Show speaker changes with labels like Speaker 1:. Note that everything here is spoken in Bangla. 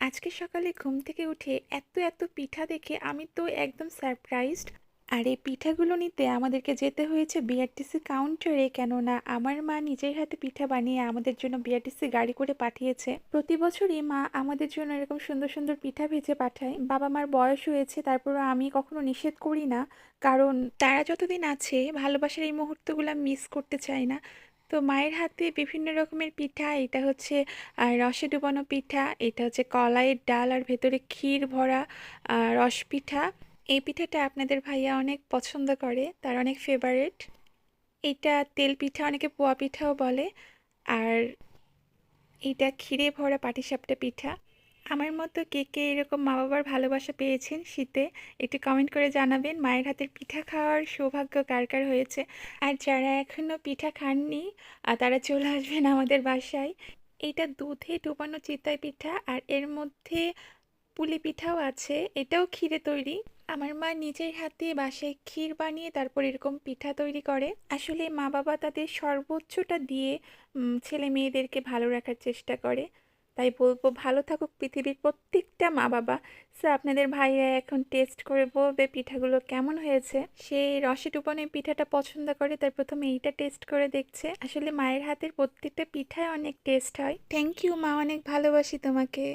Speaker 1: আজকে সকালে ঘুম থেকে উঠে এত এত পিঠা দেখে আমি তো একদম সারপ্রাইজড। আর এই পিঠাগুলো নিতে আমাদেরকে যেতে হয়েছে বিআরটিসি কাউন্টারে, কেননা আমার মা নিজের হাতে পিঠা বানিয়ে আমাদের জন্য বিআরটিসি গাড়ি করে পাঠিয়েছে। প্রতি বছরই মা আমাদের জন্য এরকম সুন্দর সুন্দর পিঠা ভেজে পাঠায়। বাবা মার বয়স হয়েছে, তারপরও আমি কখনো নিষেধ করি না, কারণ তারা যতদিন আছে ভালোবাসার এই মুহূর্তগুলো মিস করতে চাই না। তো মায়ের হাতে বিভিন্ন রকমের পিঠা, এটা হচ্ছে রসে ডুবানো পিঠা, এটা হচ্ছে কলাইয়ের ডাল আর ভেতরে ক্ষীর ভরা রস পিঠা। এই পিঠাটা আপনাদের ভাইয়া অনেক পছন্দ করে, তার অনেক ফেভারিট। এটা তেল পিঠা, অনেকে পোয়া পিঠাও বলে। আর এটা ক্ষীরে ভরা পাটিসাপটা পিঠা। আমার মতো কে কে এরকম মা বাবার ভালোবাসা পেয়েছেন শীতে, একটু কমেন্ট করে জানাবেন। মায়ের হাতের পিঠা খাওয়ার সৌভাগ্য কার কার হয়েছে। আর যারা এখনো পিঠা খাননি তারা চলে আসবেন আমাদের বাসায়। এটা দুধে ডুবানো চিতই পিঠা, আর এর মধ্যে পুলি পিঠাও আছে, এটাও ক্ষীরে তৈরি। আমার মা নিজের হাতে বাসায় ক্ষীর বানিয়ে তারপর এরকম পিঠা তৈরি করে। আসলে মা বাবা তাদের সর্বোচ্চটা দিয়ে ছেলে মেয়েদেরকে ভালো রাখার চেষ্টা করে। তাই বলবো, ভালো থাকুক পৃথিবীর প্রত্যেকটা মা বাবা। সো আপনাদের ভাইয়া এখন টেস্ট করে বলবে পিঠাগুলো কেমন হয়েছে। সে রসে ডুবানো এই পিঠাটা পছন্দ করে, তাই প্রথমে এইটা টেস্ট করে দেখছে। আসলে মায়ের হাতের প্রত্যেকটা পিঠায় অনেক টেস্ট হয়। থ্যাংক ইউ মা, অনেক ভালোবাসি তোমাকে।